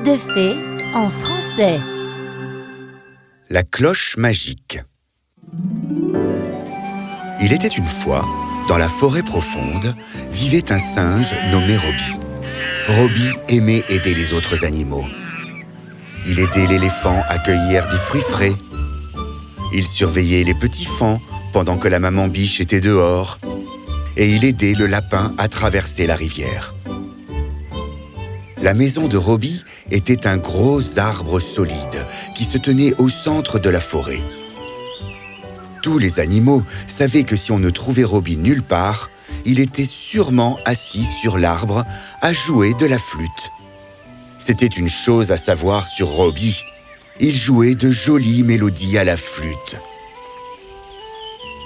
Contes de fées en français. La cloche magique. Il était une fois, dans la forêt profonde, vivait un singe nommé Roby. Roby aimait aider les autres animaux. Il aidait l'éléphant à cueillir des fruits frais. Il surveillait les petits faons pendant que la maman biche était dehors. Et il aidait le lapin à traverser la rivière. La maison de Roby était un gros arbre solide qui se tenait au centre de la forêt. Tous les animaux savaient que si on ne trouvait Roby nulle part, il était sûrement assis sur l'arbre à jouer de la flûte. C'était une chose à savoir sur Roby. Il jouait de jolies mélodies à la flûte.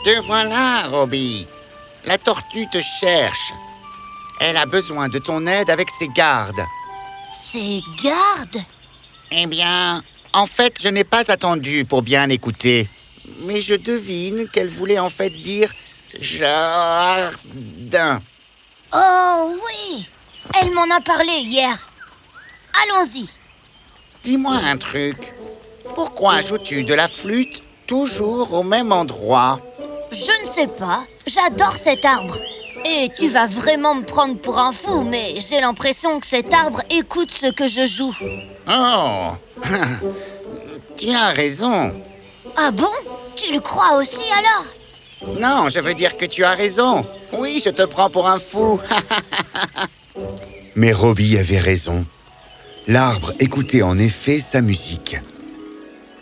Te voilà, Roby. La tortue te cherche. Elle a besoin de ton aide avec ses gardes. Ses gardes? Eh bien, en fait, je n'ai pas attendu pour bien écouter. Mais je devine qu'elle voulait en fait dire « jardin ». Oh oui! Elle m'en a parlé hier. Allons-y. Dis-moi un truc. Pourquoi joues-tu de la flûte toujours au même endroit? Je ne sais pas. J'adore cet arbre. Et tu vas vraiment me prendre pour un fou, mais j'ai l'impression que cet arbre écoute ce que je joue. Oh, tu as raison. Ah bon? Tu le crois aussi alors? Non, je veux dire que tu as raison. Oui, je te prends pour un fou. Mais Roby avait raison. L'arbre écoutait en effet sa musique.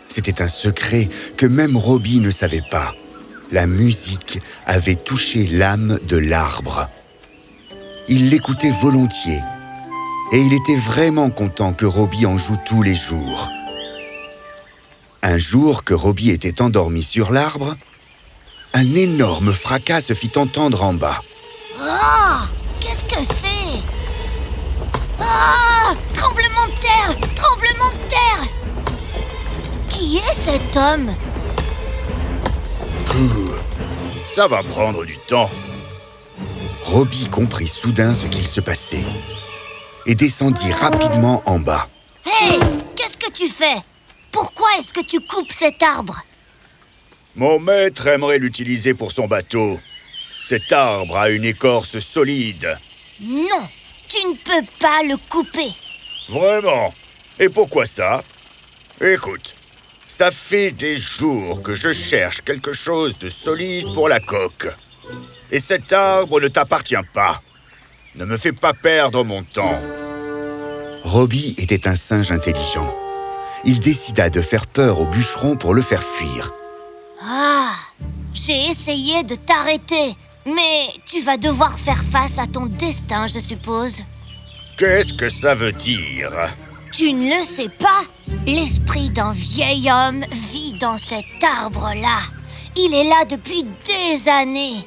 C'était un secret que même Roby ne savait pas. La musique avait touché l'âme de l'arbre. Il l'écoutait volontiers. Et il était vraiment content que Roby en joue tous les jours. Un jour que Roby était endormi sur l'arbre, un énorme fracas se fit entendre en bas. Oh! Qu'est-ce que c'est? Oh! Tremblement de terre! Tremblement de terre! Qui est cet homme? Ça va prendre du temps. Roby comprit soudain ce qu'il se passait et descendit rapidement en bas. Hé! Qu'est-ce que tu fais? Pourquoi est-ce que tu coupes cet arbre? Mon maître aimerait l'utiliser pour son bateau. Cet arbre a une écorce solide. Non! Tu ne peux pas le couper. Vraiment? Et pourquoi ça? Écoute, ça fait des jours que je cherche quelque chose de solide pour la coque. Et cet arbre ne t'appartient pas. Ne me fais pas perdre mon temps. Roby était un singe intelligent. Il décida de faire peur au bûcheron pour le faire fuir. Ah! J'ai essayé de t'arrêter, mais tu vas devoir faire face à ton destin, je suppose. Qu'est-ce que ça veut dire? Tu ne le sais pas? L'esprit d'un vieil homme vit dans cet arbre-là. Il est là depuis des années.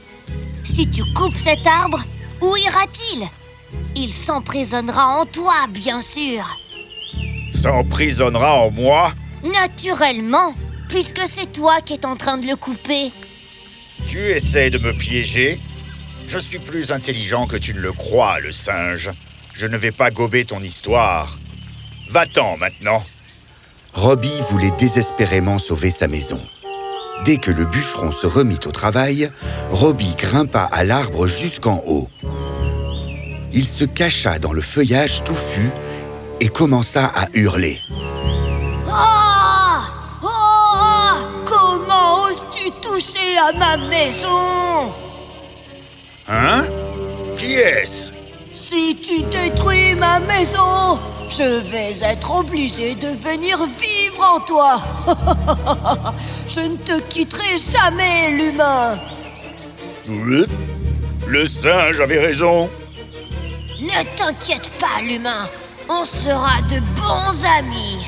Si tu coupes cet arbre, où ira-t-il? Il s'emprisonnera en toi, bien sûr. S'emprisonnera en moi? Naturellement, puisque c'est toi qui es en train de le couper. Tu essaies de me piéger? Je suis plus intelligent que tu ne le crois, le singe. Je ne vais pas gober ton histoire. Va-t'en maintenant. Roby voulait désespérément sauver sa maison. Dès que le bûcheron se remit au travail, Roby grimpa à l'arbre jusqu'en haut. Il se cacha dans le feuillage touffu et commença à hurler. Oh! Oh! Comment oses-tu toucher à ma maison? Hein? Qui est-ce? Si tu détruis ma maison, je vais être obligé de venir vivre en toi. Je ne te quitterai jamais, l'humain. Le singe avait raison. Ne t'inquiète pas, l'humain. On sera de bons amis.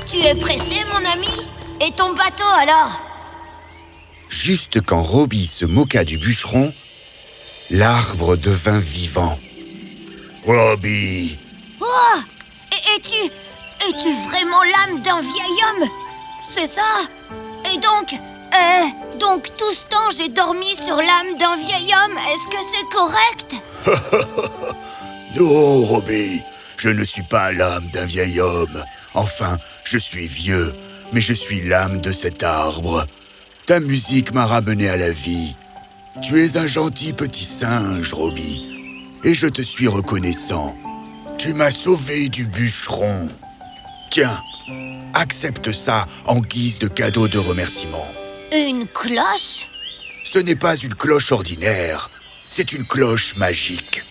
Tu es pressé, mon ami? Et ton bateau, alors? Juste quand Roby se moqua du bûcheron, l'arbre devint vivant. Roby. Oh! Es-tu vraiment l'âme d'un vieil homme? C'est ça? Et donc, Donc tout ce temps j'ai dormi sur l'âme d'un vieil homme, est-ce que c'est correct? Non, Robbie, je ne suis pas l'âme d'un vieil homme. Enfin, je suis vieux, mais je suis l'âme de cet arbre. Ta musique m'a ramené à la vie. Tu es un gentil petit singe, Robbie, et je te suis reconnaissant. Tu m'as sauvé du bûcheron. Tiens, accepte ça en guise de cadeau de remerciement. Une cloche? Ce n'est pas une cloche ordinaire, c'est une cloche magique.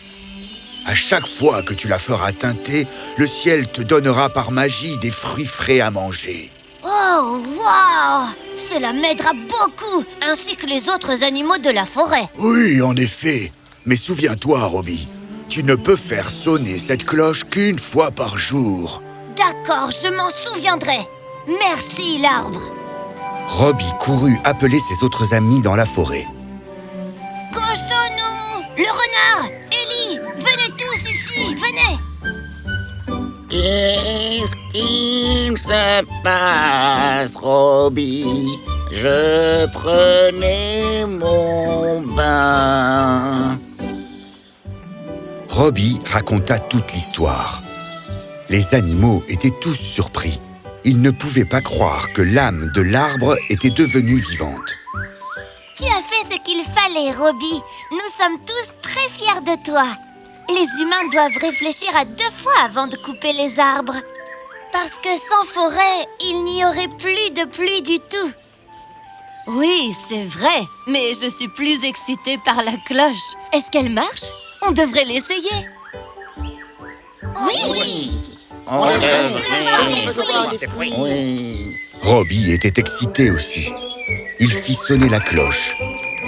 À chaque fois que tu la feras tinter, le ciel te donnera par magie des fruits frais à manger. Oh, waouh! Cela m'aidera beaucoup, ainsi que les autres animaux de la forêt. Oui, en effet. Mais souviens-toi, Robbie, tu ne peux faire sonner cette cloche qu'une fois par jour. D'accord, je m'en souviendrai. Merci, l'arbre. Robbie courut appeler ses autres amis dans la forêt. Cochonou, le renard, Ellie, venez tous ici, venez. Qu'est-ce qu'il se passe, Robbie? Je prenais mon bain. Robbie raconta toute l'histoire. Les animaux étaient tous surpris. Ils ne pouvaient pas croire que l'âme de l'arbre était devenue vivante. Tu as fait ce qu'il fallait, Robbie. Nous sommes tous très fiers de toi. Les humains doivent réfléchir à 2 fois avant de couper les arbres. Parce que sans forêt, il n'y aurait plus de pluie du tout. Oui, c'est vrai, mais je suis plus excitée par la cloche. Est-ce qu'elle marche? On devrait l'essayer. Oui. On devrait. Oui. Robbie était excité aussi. Il fit sonner la cloche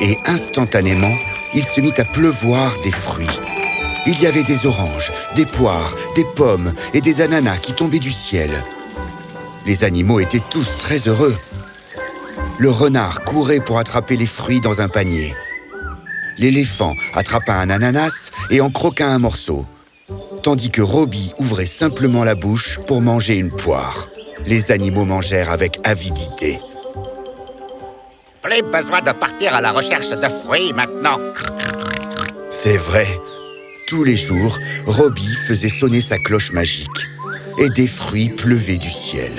et instantanément, il se mit à pleuvoir des fruits. Il y avait des oranges, des poires, des pommes et des ananas qui tombaient du ciel. Les animaux étaient tous très heureux. Le renard courait pour attraper les fruits dans un panier. L'éléphant attrapa un ananas et en croqua un morceau, tandis que Robbie ouvrait simplement la bouche pour manger une poire. Les animaux mangèrent avec avidité. Plus besoin de partir à la recherche de fruits maintenant. C'est vrai. Tous les jours, Robbie faisait sonner sa cloche magique et des fruits pleuvaient du ciel.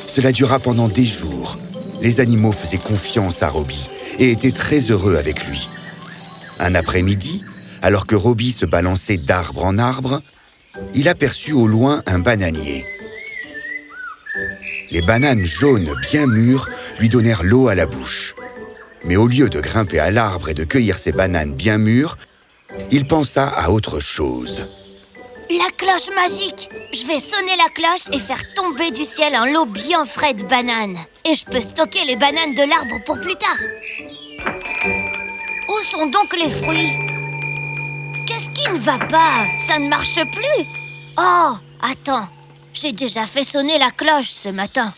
Cela dura pendant des jours. Les animaux faisaient confiance à Robbie et étaient très heureux avec lui. Un après-midi, alors que Robbie se balançait d'arbre en arbre, il aperçut au loin un bananier. Les bananes jaunes bien mûres lui donnèrent l'eau à la bouche. Mais au lieu de grimper à l'arbre et de cueillir ces bananes bien mûres, il pensa à autre chose. La cloche magique. Je vais sonner la cloche et faire tomber du ciel un lot bien frais de bananes. Et je peux stocker les bananes de l'arbre pour plus tard. Où sont donc les fruits? Qu'est-ce qui ne va pas? Ça ne marche plus. Oh, attends. J'ai déjà fait sonner la cloche ce matin.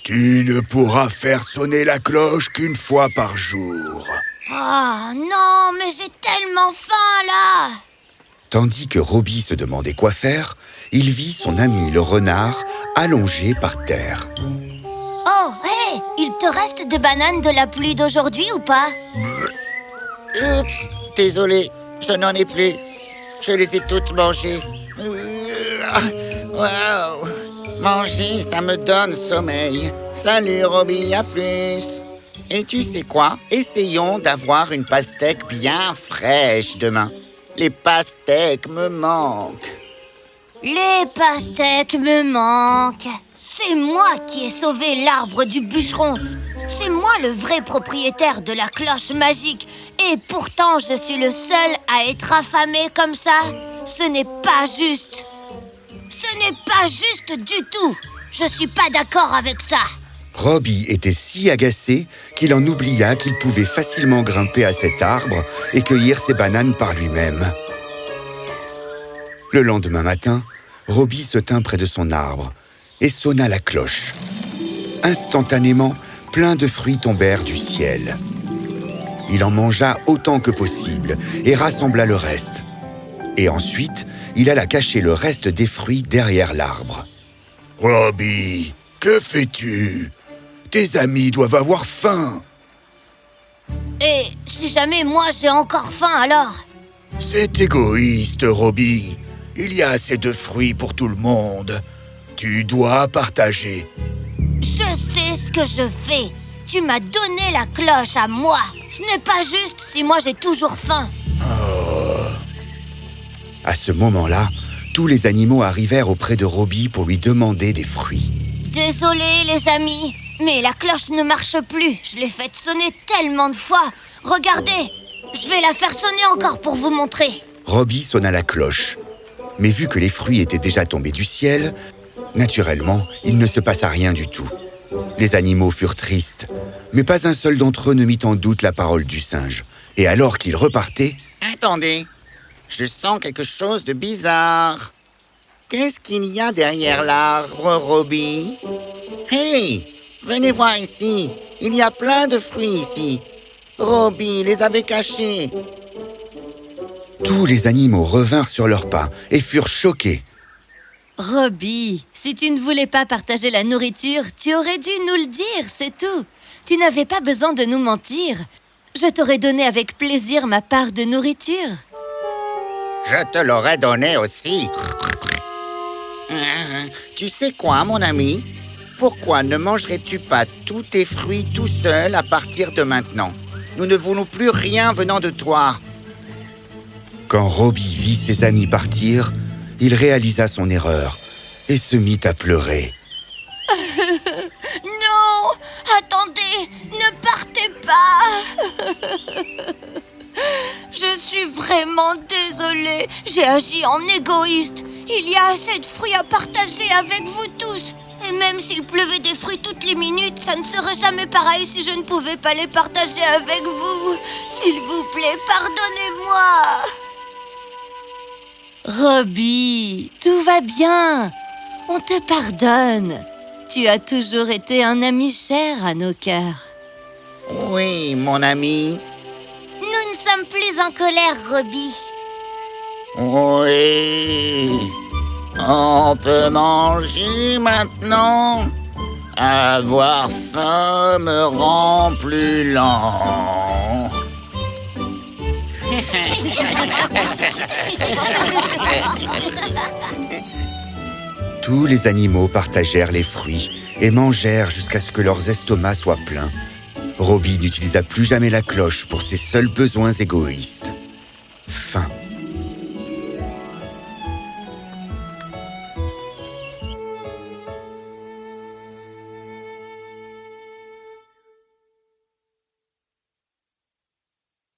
Tu ne pourras faire sonner la cloche qu'une fois par jour. Oh non, mais j'ai tellement faim là. Tandis que Robbie se demandait quoi faire, il vit son ami le renard allongé par terre. Oh, hé, il te reste des bananes de la pluie d'aujourd'hui ou pas? Oups, désolé, je n'en ai plus. Je les ai toutes mangées. Waouh! Manger, ça me donne sommeil. Salut Robbie, à plus. Et tu sais quoi? Essayons d'avoir une pastèque bien fraîche demain. Les pastèques me manquent. Les pastèques me manquent. C'est moi qui ai sauvé l'arbre du bûcheron. C'est moi le vrai propriétaire de la cloche magique. Et pourtant, je suis le seul à être affamé comme ça. Ce n'est pas juste. Ce n'est pas juste du tout. Je suis pas d'accord avec ça. Robbie était si agacé qu'il en oublia qu'il pouvait facilement grimper à cet arbre et cueillir ses bananes par lui-même. Le lendemain matin, Robbie se tint près de son arbre et sonna la cloche. Instantanément, plein de fruits tombèrent du ciel. Il en mangea autant que possible et rassembla le reste. Et ensuite, il alla cacher le reste des fruits derrière l'arbre. Robbie, que fais-tu? Tes amis doivent avoir faim. Et si jamais moi j'ai encore faim alors? C'est égoïste, Robbie. Il y a assez de fruits pour tout le monde. Tu dois partager. Je sais ce que je fais. Tu m'as donné la cloche à moi. Ce n'est pas juste si moi j'ai toujours faim. À ce moment-là, tous les animaux arrivèrent auprès de Robbie pour lui demander des fruits. Désolé les amis, mais la cloche ne marche plus. Je l'ai faite sonner tellement de fois. Regardez, je vais la faire sonner encore pour vous montrer. Robbie sonna la cloche. Mais vu que les fruits étaient déjà tombés du ciel, naturellement, il ne se passa rien du tout. Les animaux furent tristes, mais pas un seul d'entre eux ne mit en doute la parole du singe. Et alors qu'ils repartaient, Attendez, je sens quelque chose de bizarre. Qu'est-ce qu'il y a derrière l'arbre, Robbie? Hey, venez voir ici. Il y a plein de fruits ici. Robbie les avait cachés. tous les animaux revinrent sur leurs pas et furent choqués. Robbie, si tu ne voulais pas partager la nourriture, tu aurais dû nous le dire, c'est tout. Tu n'avais pas besoin de nous mentir. Je t'aurais donné avec plaisir ma part de nourriture. Je te l'aurais donné aussi. Tu sais quoi, mon ami? Pourquoi ne mangerais-tu pas tous tes fruits tout seul à partir de maintenant? Nous ne voulons plus rien venant de toi. Quand Robbie vit ses amis partir, il réalisa son erreur et se mit à pleurer. Non, attendez, ne partez pas. Je suis vraiment désolée. J'ai agi en égoïste. Il y a assez de fruits à partager avec vous tous. Et même s'il pleuvait des fruits toutes les minutes, ça ne serait jamais pareil si je ne pouvais pas les partager avec vous. S'il vous plaît, pardonnez-moi. Robbie, tout va bien. On te pardonne. Tu as toujours été un ami cher à nos cœurs. Oui, mon ami. Nous ne sommes plus en colère, Robbie. Oui. On peut manger maintenant. Avoir faim me rend plus lent. Tous les animaux partagèrent les fruits et mangèrent jusqu'à ce que leurs estomacs soient pleins. Robbie n'utilisa plus jamais la cloche pour ses seuls besoins égoïstes. Fin.